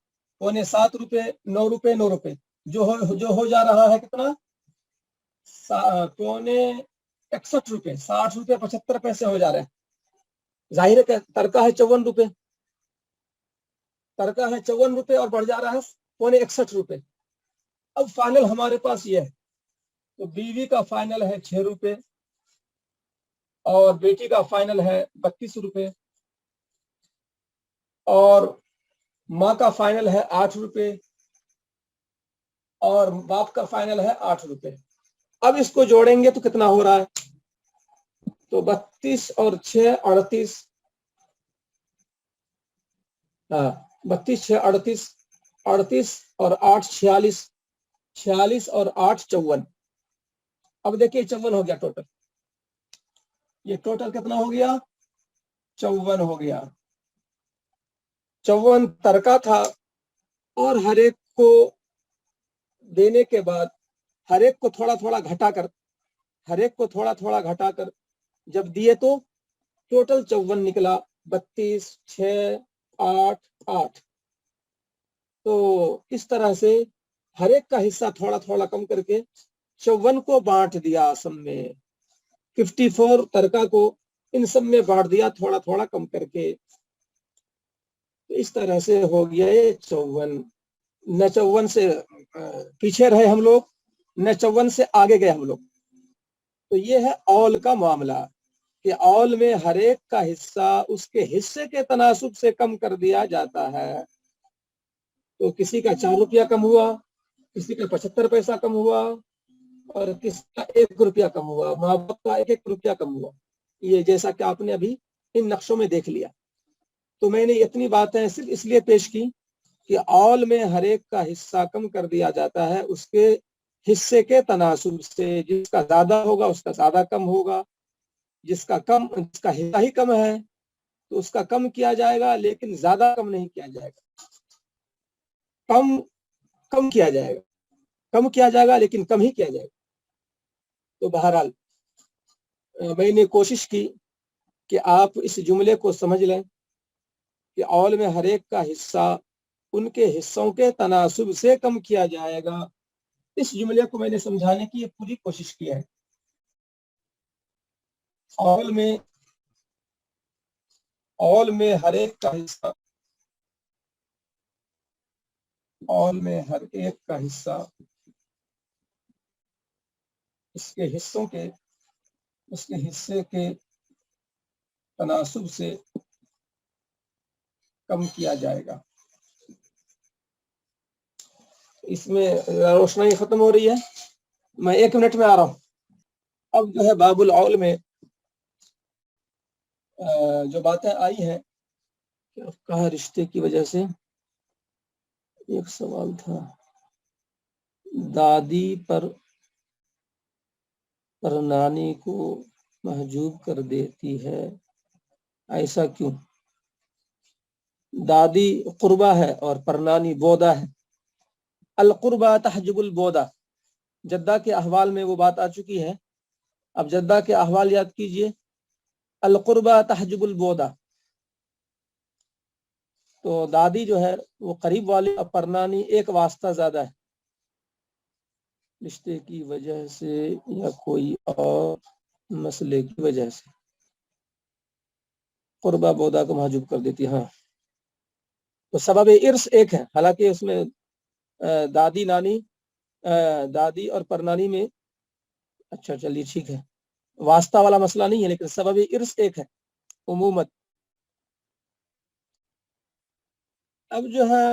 A: 7.25 روپے، 9 روپے، 9 روپے، جو ہو جا رہا ہے کتنا، 61 روپے، 60 روپے 75 پیسے ہو جا رہے ہیں۔ ظاہر ہے کہ ترکہ ہے 54 روپے، اور بڑھ جا رہا ہے 61 روپے۔ اب فائنل ہمارے پاس یہ ہے، تو بیوی کا فائنل ہے 6 روپے اور بیٹی کا فائنل ہے 32 روپے اور ماں کا فائنل ہے 8 روپے اور باپ کا فائنل ہے 8 روپے۔ اب اس کو جوڑیں گے تو کتنا ہو رہا ہے؟ تو 32 اور 6 38، 32 6 38، 38 اور 8 46، 46 اور 8 54۔ اب دیکھیے 54 ہو گیا ٹوٹل، یہ ٹوٹل کتنا ہو گیا؟ 54 ہو گیا۔ 54 ترکہ تھا، اور ہر ایک کو دینے کے بعد ہر ایک کو تھوڑا تھوڑا گھٹا کر جب دیے تو ٹوٹل 54 نکلا، 32 6 8 8۔ تو اس طرح سے ہر ایک کا حصہ تھوڑا تھوڑا کم کر کے 54 کو بانٹ دیا سب میں، 54 ترکہ کو ان سب میں بانٹ دیا تھوڑا تھوڑا کم کر کے۔ تو اس طرح سے ہو گیا یہ 54. نہ 54 سے پیچھے رہے ہم لوگ، نہ 54 سے آگے گئے ہم لوگ. تو یہ ہے اول کا معاملہ کہ اول میں ہر ایک کا حصہ اس کے حصے کے تناسب سے کم کر دیا جاتا ہے. تو کسی کا 4 روپیہ کم ہوا، کسی کا 75 پیسہ کم ہوا، اور کسی کا 1 روپیہ کم ہوا، ماں باپ کا 1 روپیہ کم ہوا. یہ جیسا کہ آپ نے ابھی ان نقشوں میں دیکھ لیا. تو میں نے اتنی باتیں صرف اس لیے پیش کی کہ اول میں ہر ایک کا حصہ کم کر دیا جاتا ہے اس کے حصے کے تناسب سے. جس کا زیادہ ہوگا اس کا زیادہ کم ہوگا، جس کا حصہ ہی کم ہے تو اس کا کم کیا جائے گا، لیکن زیادہ کم نہیں کیا جائے گا. کم کیا جائے گا لیکن کم ہی کیا جائے گا. تو بہرحال میں نے کوشش کی کہ آپ اس جملے کو سمجھ لیں کہ اول میں ہر ایک کا حصہ ان کے حصوں کے تناسب سے کم کیا جائے گا. اس جملے کو میں نے سمجھانے کی پوری کوشش کی ہے. اول میں ہر ایک کا حصہ، اول میں ہر ایک کا حصہ اس کے حصے کے تناسب سے کم کیا جائے گا. اس میں روشنائی ختم ہو رہی ہے، میں 1 منٹ میں آ رہا ہوں. اب جو ہے باب الاول میں جو باتیں آئی ہیں کہ کہا رشتے کی وجہ سے ایک سوال تھا، دادی پر نانی کو محجوب کر دیتی ہے، ایسا کیوں؟ دادی قربا ہے اور پرنانی بودا ہے. القربہ تحجب البودا، جدہ کے احوال میں وہ بات آ چکی ہے. اب جدہ کے احوال یاد کیجئے. القربہ تحجب البودا، تو دادی جو ہے وہ قریب والی، اور پرنانی ایک واسطہ زیادہ ہے، رشتے کی وجہ سے یا کوئی اور مسئلے کی وجہ سے قربہ بودا کو محجوب کر دیتی. ہاں، تو سبب ارث ایک ہے، حالانکہ اس میں دادی اور پرنانی میں، اچھا چلیے ٹھیک ہے، واسطہ والا مسئلہ نہیں ہے، لیکن سبب ارث ایک ہے عمومت. اب جو ہے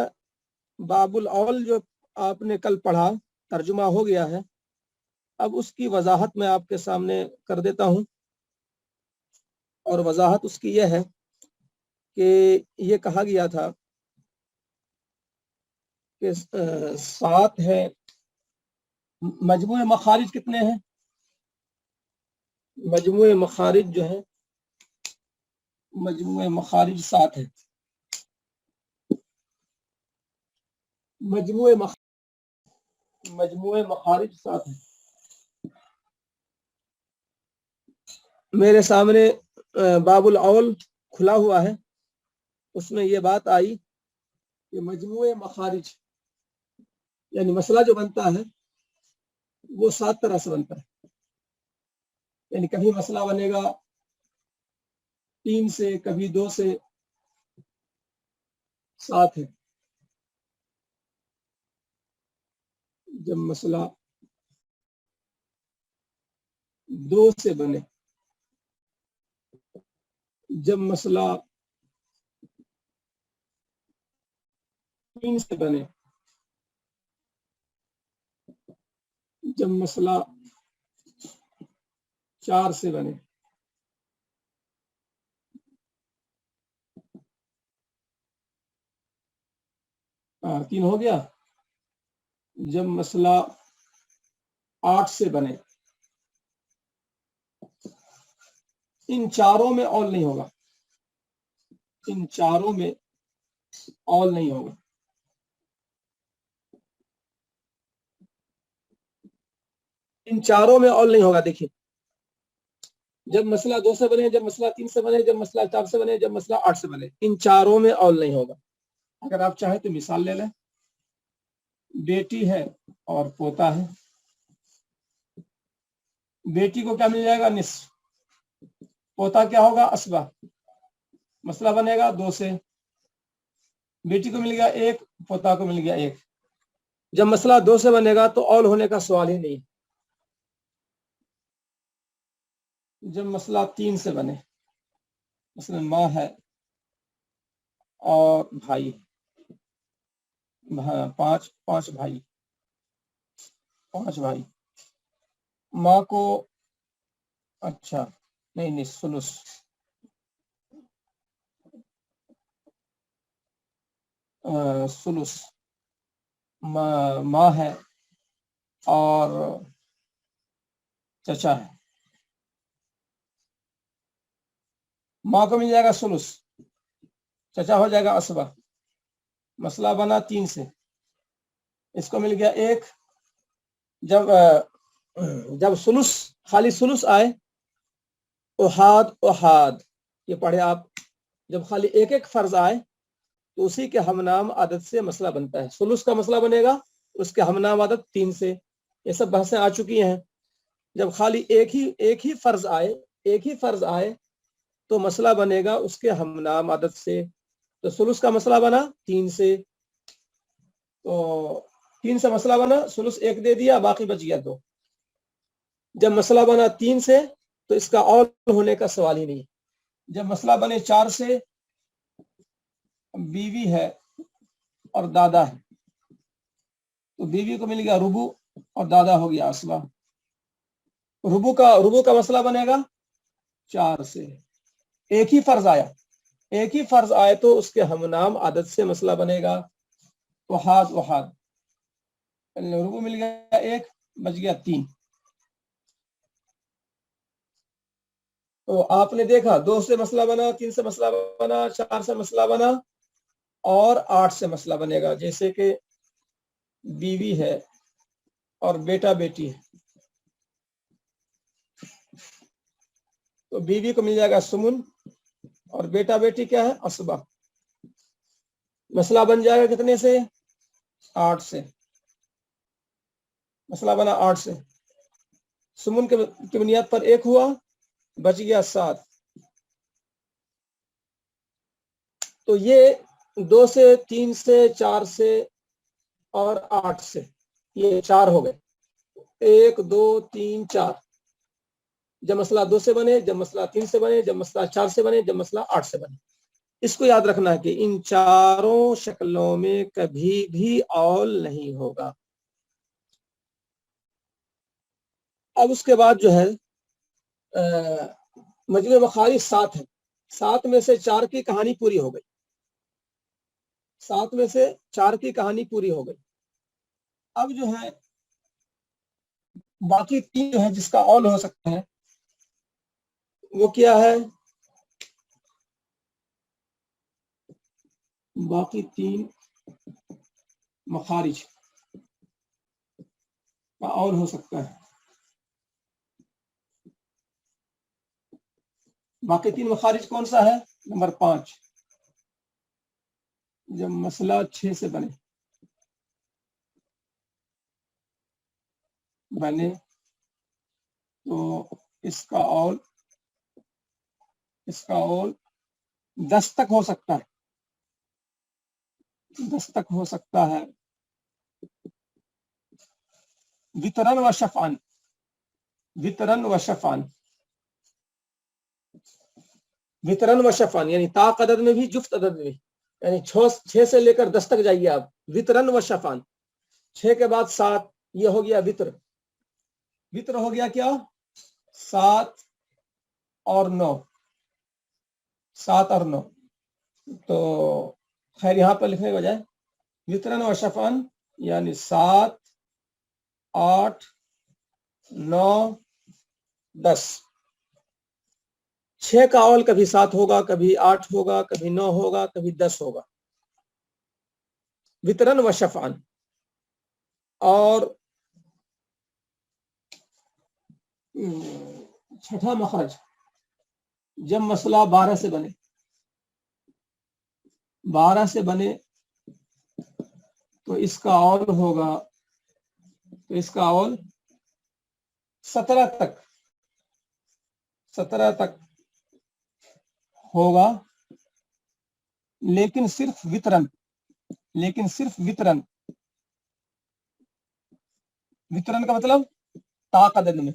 A: باب الاول جو آپ نے کل پڑھا ترجمہ ہو گیا ہے، اب اس کی وضاحت میں آپ کے سامنے کر دیتا ہوں. اور وضاحت اس کی یہ ہے کہ یہ کہا گیا تھا کہ 7 ہے، مجموع مخارج کتنے ہیں؟ مجموع مخارج جو ہے، مجموع مخارج 7 ہے. مجموع مخارج 7 ہے. میرے سامنے باب الاول کھلا ہوا ہے، اس میں یہ بات آئی کہ مجموع مخارج یعنی مسئلہ جو بنتا ہے وہ 7 طرح سے بنتا ہے. یعنی کبھی مسئلہ بنے گا 3 سے، کبھی 2 سے، 7 ہے. جب مسئلہ 2 سے بنے، جب مسئلہ 3 سے بنے، جب مسئلہ 4 سے بنے. ہاں 3 ہو گیا. جب مسئلہ 8 سے بنے، ان چاروں میں اول نہیں ہوگا، ان چاروں میں اول نہیں ہوگا. ان چاروں میں اول نہیں ہوگا. دیکھیے، جب مسئلہ 2 سے بنے، جب مسئلہ 3 سے بنے، جب مسئلہ 4 سے بنے، جب مسئلہ 8 سے بنے، ان چاروں میں اول نہیں ہوگا. اگر آپ چاہیں تو مثال لے لیں. بیٹی ہے اور پوتا ہے. بیٹی کو کیا مل جائے گا؟ نصف. پوتا کیا ہوگا؟ اسبا. مسئلہ بنے گا 2 سے. بیٹی کو مل گیا 1، پوتا کو مل گیا 1۔ جب مسئلہ 2 سے بنے گا تو اول ہونے کا سوال ہی نہیں۔ جب مسئلہ 3 سے بنے، مثلا ماں ہے اور بھائی، 5 بھائی، 5 بھائی، ماں کو، اچھا نہیں سلس، سلس، ماں ہے اور چچا ہے، ماں کو مل جائے گا سلس، چچا ہو جائے گا عصبہ۔ مسئلہ بنا 3 سے، اس کو مل گیا 1۔ جب سلس، خالی سلس آئے، احاد، یہ پڑھے آپ، جب خالی 1 فرض آئے تو اسی کے ہم نام عدد سے مسئلہ بنتا ہے۔ سلس کا مسئلہ بنے گا اس کے ہم نام عدد 3 سے۔ یہ سب بحثیں آ چکی ہیں۔ جب خالی ایک ہی فرض آئے تو مسئلہ بنے گا اس کے ہم نام عدد سے۔ تو سلس کا مسئلہ بنا 3 سے، تو 3 سے مسئلہ بنا، سلس 1 دے دیا، باقی بچ گیا 2۔ جب مسئلہ بنا 3 سے تو اس کا اور ہونے کا سوال ہی نہیں۔ جب مسئلہ بنے 4 سے، بیوی ہے اور دادا ہے، تو بیوی کو مل گیا ربو اور دادا ہو گیا عصبہ۔ ربو کا مسئلہ بنے گا 4 سے، ایک ہی فرض آئے تو اس کے ہم نام عدد سے مسئلہ بنے گا۔ احاد، ربو مل گیا 1، بچ گیا 3۔ تو آپ نے دیکھا 2 سے مسئلہ بنا، 3 سے مسئلہ بنا، 4 سے مسئلہ بنا اور 8 سے مسئلہ بنے گا۔ جیسے کہ بیوی ہے اور بیٹا بیٹی ہے، تو بیوی کو مل جائے گا سمن اور بیٹا بیٹی کیا ہے؟ عصبہ۔ مسئلہ بن جائے گا کتنے سے؟ 8 سے۔ مسئلہ بنا 8 سے، سمن کی بنیاد پر 1 ہوا، بچ گیا 7۔ تو یہ 2 سے، 3 سے، 4 سے اور 8 سے، یہ 4 ہو گئے۔ 1 2 3 4۔ جب مسئلہ 2 سے بنے، جب مسئلہ 3 سے بنے، جب مسئلہ 4 سے بنے، جب مسئلہ 8 سے بنے۔ اس کو یاد رکھنا ہے کہ ان چاروں شکلوں میں کبھی بھی اول نہیں ہوگا۔ اب اس کے بعد جو ہے مجموع مخارج 7 ہے، 7 میں سے 4 کی کہانی پوری ہو گئی، 7 میں سے 4 کی کہانی پوری ہو گئی۔ اب جو ہے باقی 3 جو ہے جس کا اول ہو سکتا ہے وہ کیا ہے؟ باقی 3 مخارج کا اول ہو سکتا ہے۔ باقی 3 مخارج کون سا ہے؟ نمبر 5، جب مسئلہ 6 سے بنے تو اس کا اول 10 تک ہو سکتا ہے، 10 تک ہو سکتا ہے۔ وطرن و شفعن، وطرن و شفعن، وطرن و شفعن یعنی طاق عدد میں بھی، جفت عدد میں بھی، یعنی 6 سے لے کر 10 تک جائیے آپ۔ وطرن و شفعن، 6 کے بعد 7، یہ ہو گیا وطر۔ وطر ہو گیا کیا؟ 7 اور 9، 7 اور 9۔ تو خیر یہاں پر لکھنے کے بجائے وطرن و شفعن یعنی 7 8 9 10۔ 6 کا اول کبھی 7 ہوگا، کبھی 8 ہوگا، کبھی 9 ہوگا، کبھی 10 ہوگا۔ وطرن و شفعن۔ اور 6ٹھا مخرج جب مسئلہ 12 سے بنے، 12 سے بنے تو اس کا اول ہوگا، تو اس کا اول 17 تک ہوگا، لیکن صرف وطرن، لیکن صرف وطرن. وطرن کا مطلب طاق عدد میں،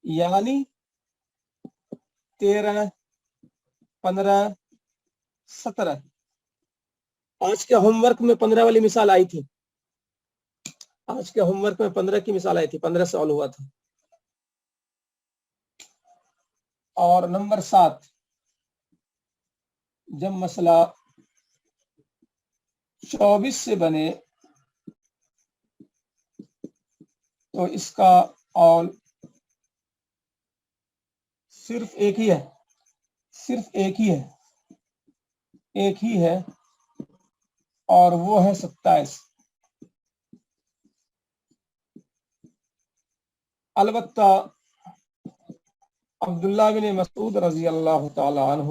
A: یعنی 13 15 17. آج کے ہوم ورک میں 15 والی مثال آئی تھی. آج کے ہوم ورک میں 15 کی مثال آئی تھی، 15 سوال ہوا تھا. اور نمبر 7، جب مسئلہ 24 سے بنے تو اس کا اول صرف ایک ہی ہے، صرف ایک ہی ہے، ایک ہی ہے، اور وہ ہے 27. البتہ عبداللہ بن مسعود رضی اللہ تعالی عنہ،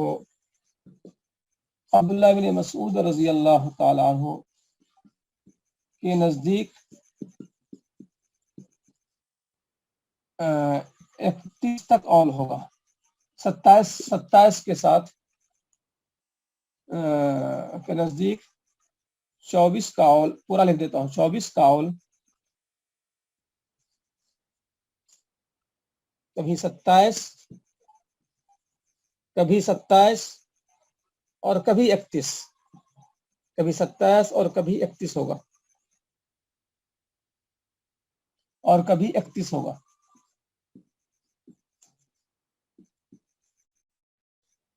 A: عبداللہ بن مسعود رضی اللہ تعالی عنہ کے نزدیک 31 تک اول ہوگا. 27 کے ساتھ کے نزدیک 24 کا اول، پورا لکھ دیتا ہوں، 24 کا اول کبھی 27، کبھی 27 اور کبھی 31، کبھی 27 اور کبھی 31 ہوگا، اور کبھی 31 ہوگا.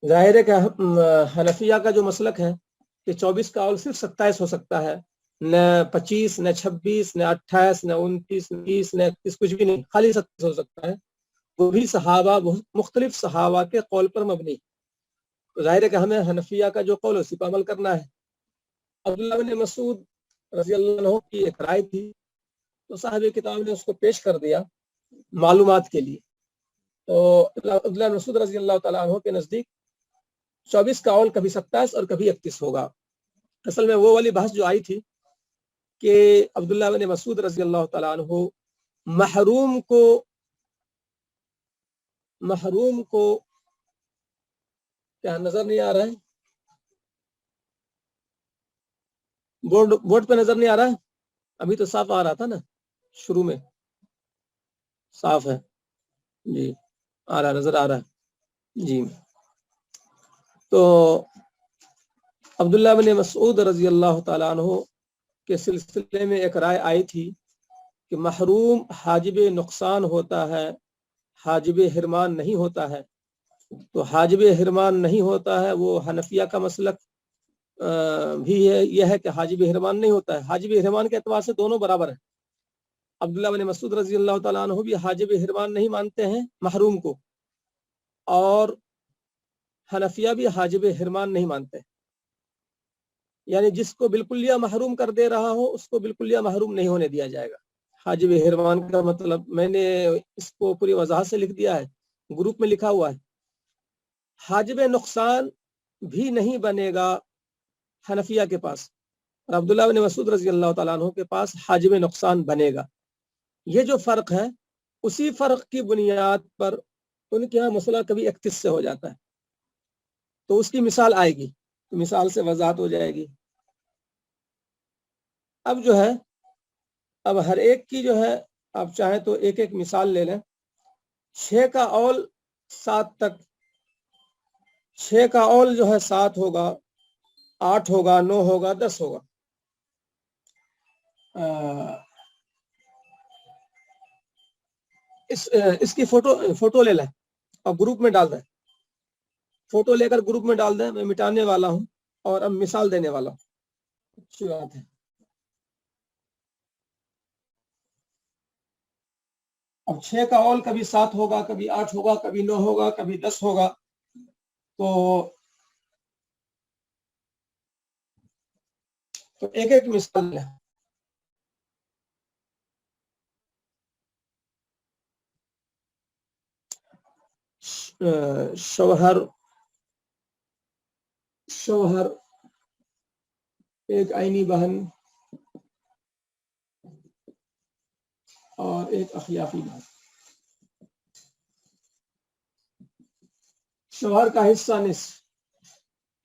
A: ظاہر ہے کہ حنفیہ کا جو مسلک ہے کہ 24 کا اول صرف 27 ہو سکتا ہے، نہ 25، نہ 26، نہ 28، نہ 29، نہ 20، نہ 31، کچھ بھی نہیں، خالی 27 ہو سکتا ہے. وہ بھی صحابہ، مختلف صحابہ کے قول پر مبنی. تو ظاہر ہے کہ ہمیں حنفیہ کا جو قول ہے اسی پر عمل کرنا ہے. عبداللہ بن مسعود رضی اللہ عنہ کی ایک رائے تھی، تو صاحب کتاب نے اس کو پیش کر دیا معلومات کے لیے. تو عبداللہ بن مسعود رضی اللہ تعالیٰ عنہ کے نزدیک 24 کا اول کبھی 27 اور کبھی 31 ہوگا. اصل میں وہ والی بحث جو آئی تھی کہ عبداللہ بن مسعود رضی اللہ تعالیٰ عنہ محروم کو کیا نظر نہیں آ رہا ہے؟ بورڈ پہ نظر نہیں آ رہا ہے؟ ابھی تو صاف آ رہا تھا نا، شروع میں صاف ہے جی، آ رہا، نظر آ رہا ہے جی. تو عبداللہ بن مسعود رضی اللہ تعالیٰ عنہ کے سلسلے میں ایک رائے آئی تھی کہ محروم حاجب نقصان ہوتا ہے، حاجب حرمان نہیں ہوتا ہے. تو حاجب حرمان نہیں ہوتا ہے، وہ حنفیہ کا مسلک بھی ہے، یہ ہے کہ حاجب حرمان نہیں ہوتا ہے. حاجب حرمان کے اعتبار سے دونوں برابر ہیں. عبداللہ بن مسعود رضی اللہ تعالیٰ عنہ بھی حاجب حرمان نہیں مانتے ہیں محروم کو، اور حنفیہ بھی حاجب حرمان نہیں مانتے. یعنی جس کو بالکلیہ محروم کر دے رہا ہو اس کو بالکلیہ محروم نہیں ہونے دیا جائے گا. حاجب حرمان کا مطلب میں نے اس کو پوری وضاحت سے لکھ دیا ہے، گروپ میں لکھا ہوا ہے. حاجب نقصان بھی نہیں بنے گا حنفیہ کے پاس، اور عبداللہ بن مسعود رضی اللہ تعالیٰ عنہ کے پاس حاجب نقصان بنے گا. یہ جو فرق ہے، اسی فرق کی بنیاد پر ان کے یہاں مسئلہ کبھی 31 سے ہو جاتا ہے. تو اس کی مثال آئے گی، تو مثال سے وضاحت ہو جائے گی. اب جو ہے، اب ہر ایک کی جو ہے، آپ چاہیں تو ایک ایک مثال لے لیں. 6 کا اول 7 تک، 6 کا اول جو ہے 7 ہوگا، 8 ہوگا، 9 ہوگا، 10 ہوگا. اس کی فوٹو لے لیں اور گروپ میں ڈال دیں. فوٹو لے کر گروپ میں ڈال دیں. میں مٹانے والا ہوں اور اب مثال دینے والا ہوں. اچھی بات ہے. اب 6 کا اول کبھی 7 ہوگا، کبھی 8 ہوگا، کبھی 9 ہوگا، کبھی 10 ہوگا. تو ایک ایک مثال ہے. شوہر ایک عینی بہن اور ایک اخیافی بہن. شوہر کا حصہ نصف،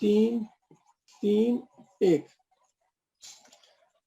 A: 3 3 1।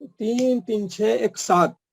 A: 3 3 6 1 7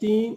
A: 3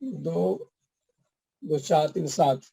A: 2 2 4 3 7।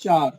A: 4।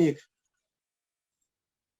A: 1।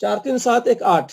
A: 4 3 7 1 8।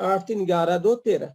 A: 8 3 11 2 13।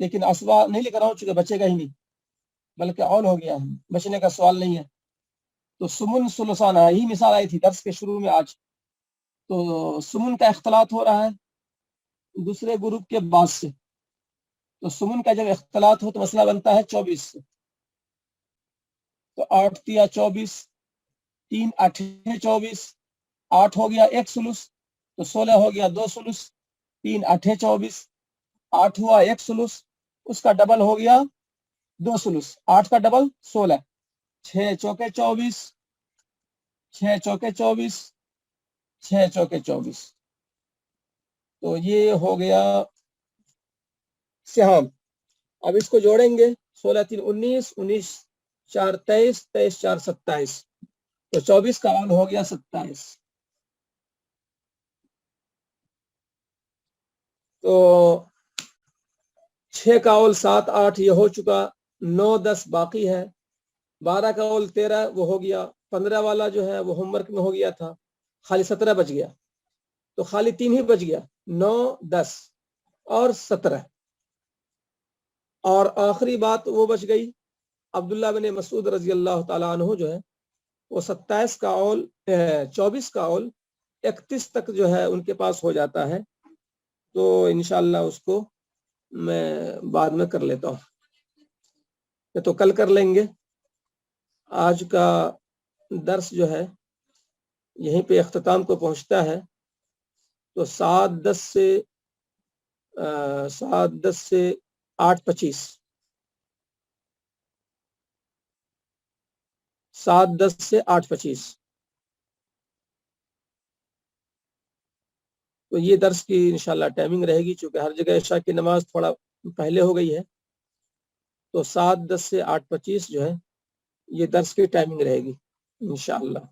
A: لیکن اسوا نہیں لکھ رہا ہوں چونکہ بچے گا ہی نہیں، بلکہ اول ہو گیا ہے، بچنے کا سوال نہیں ہے۔ تو سمن ثلثان یہی مثال آئی تھی درس کے شروع میں آج۔ تو سمن کا اختلاط ہو رہا ہے دوسرے گروپ کے بعد سے، تو سمن کا جب اختلاط ہو تو مسئلہ بنتا ہے 24 سے۔ تو 8 تیا 24، 3 8 24، 8 ہو گیا 1 ثلث، تو 16 ہو گیا 2 ثلث، 3 8 24، 8 ہوا 1 ثلث، اس کا ڈبل ہو گیا 2 ثلث، 8 کا ڈبل 16، 6 چوکے 24، 6 چوکے 24، 6 چوکے 24، تو یہ ہو گیا سہام۔ اب اس کو جوڑیں گے، 16 3 19، 19 4 23، 23 4 27، تو 24 کا اول ہو گیا 27۔ تو 6 کا اول 7 8 یہ ہو چکا، 9 10 باقی ہے، 12 کا اول 13 وہ ہو گیا، 15 والا جو ہے وہ ہوم ورک میں ہو گیا تھا، خالی 17 بچ گیا، تو خالی 3 ہی بچ گیا، 9 10 اور 17۔ اور آخری بات وہ بچ گئی، عبداللہ بن مسعود رضی اللہ تعالیٰ عنہ جو ہے وہ 27 کا اول 24 کا اول 31 تک جو ہے ان کے پاس ہو جاتا ہے، تو انشاءاللہ اس کو میں بعد میں کر لیتا ہوں، تو کل کر لیں گے۔ آج کا درس جو ہے یہیں پہ اختتام کو پہنچتا ہے، تو 7 10 سے 8 25، 7 10 سے 8 25، تو یہ درس کی انشاءاللہ ٹائمنگ رہے گی، چونکہ ہر جگہ عشاء کی نماز تھوڑا پہلے ہو گئی ہے، تو 7 10 سے 8 25 جو ہے یہ درس کی ٹائمنگ رہے گی انشاءاللہ۔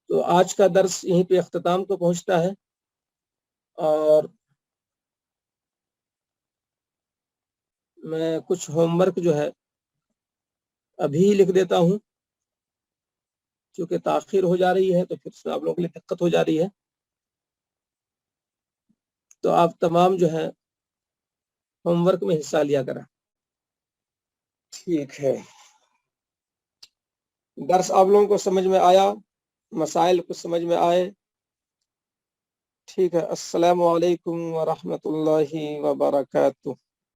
A: تو آج کا درس یہیں پہ اختتام کو پہنچتا ہے، اور میں کچھ ہوم ورک جو ہے ابھی لکھ دیتا ہوں، چونکہ تاخیر ہو جا رہی ہے تو پھر آپ لوگوں کے لیے دقت ہو جا رہی ہے، تو آپ تمام جو ہے ہوم ورک میں حصہ لیا کریں۔ ٹھیک ہے، درس آپ لوگوں کو سمجھ میں آیا، مسائل کو سمجھ میں آئے؟ ٹھیک ہے، السلام علیکم ورحمۃ اللہ وبرکاتہ۔